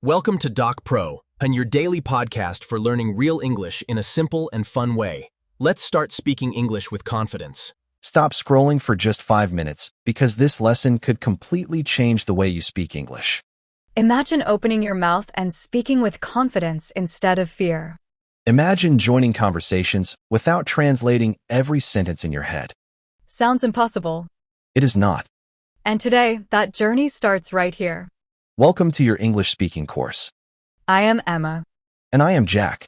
Welcome to Doc Pro, and your daily podcast for learning real English in a simple and fun way. Let's start speaking English with confidence. Stop scrolling for just 5 minutes because this lesson could completely change the way you speak English. Imagine opening your mouth and speaking with confidence instead of fear. Imagine joining conversations without translating every sentence in your head. Sounds impossible. It is not. And today, that journey starts right here. Welcome to your English speaking course. I am Emma. And I am Jack.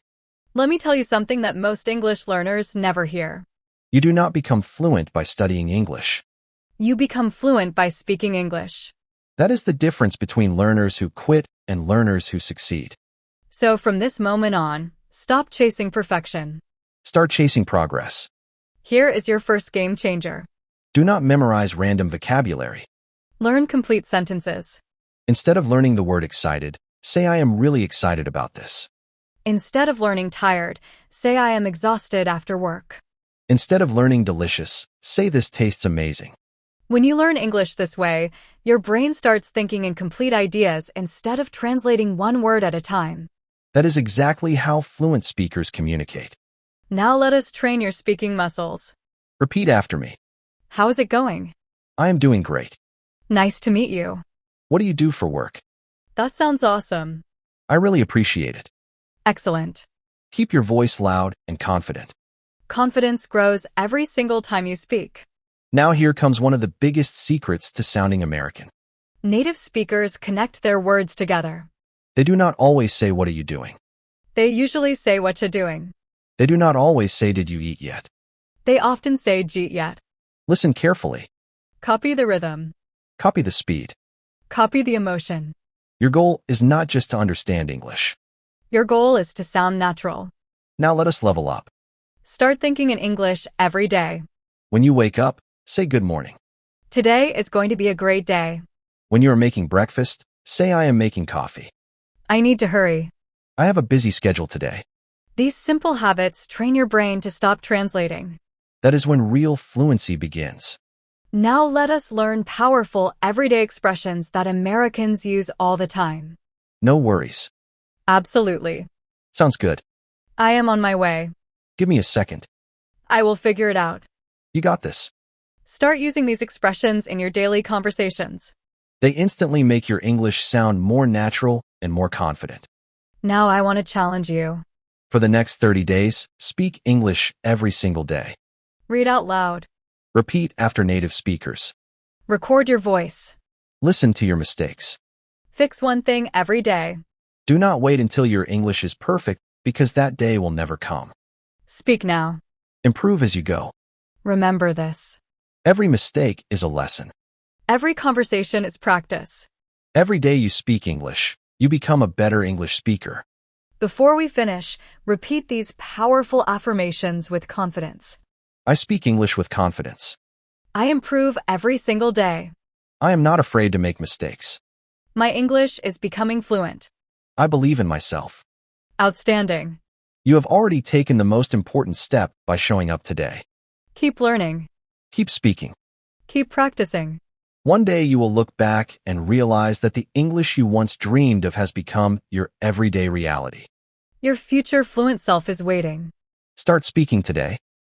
Let me tell you something that most English learners never hear. You do not become fluent by studying English. You become fluent by speaking English. That is the difference between learners who quit and learners who succeed. So from this moment on, stop chasing perfection. Start chasing progress. Here is your first game changer. Do not memorize random vocabulary. Learn complete sentences. Instead of learning the word excited, say I am really excited about this. Instead of learning tired, say I am exhausted after work. Instead of learning delicious, say this tastes amazing. When you learn English this way, your brain starts thinking in complete ideas instead of translating one word at a time. That is exactly how fluent speakers communicate. Now let us train your speaking muscles. Repeat after me. How is it going? I am doing great. Nice to meet you. What do you do for work? That sounds awesome. I really appreciate it. Excellent. Keep your voice loud and confident. Confidence grows every single time you speak. Now here comes one of the biggest secrets to sounding American. Native speakers connect their words together. They do not always say, "What are you doing?" They usually say what you're doing. They do not always say, "Did you eat yet?" They often say "jeet yet." Listen carefully. Copy the rhythm. Copy the speed. Copy the emotion. Your goal is not just to understand English. Your goal is to sound natural. Now let us level up. Start thinking in English every day. When you wake up, say good morning. Today is going to be a great day. When you are making breakfast, say I am making coffee. I need to hurry. I have a busy schedule today. These simple habits train your brain to stop translating. That is when real fluency begins. Now let us learn powerful everyday expressions that Americans use all the time. No worries. Absolutely. Sounds good. I am on my way. Give me a second. I will figure it out. You got this. Start using these expressions in your daily conversations. They instantly make your English sound more natural and more confident. Now I want to challenge you. For the next 30 days, speak English every single day. Read out loud. Repeat after native speakers. Record your voice. Listen to your mistakes. Fix one thing every day. Do not wait until your English is perfect because that day will never come. Speak now. Improve as you go. Remember this. Every mistake is a lesson. Every conversation is practice. Every day you speak English, you become a better English speaker. Before we finish, repeat these powerful affirmations with confidence. I speak English with confidence. I improve every single day. I am not afraid to make mistakes. My English is becoming fluent. I believe in myself. Outstanding. You have already taken the most important step by showing up today. Keep learning. Keep speaking. Keep practicing. One day you will look back and realize that the English you once dreamed of has become your everyday reality. Your future fluent self is waiting. Start speaking today.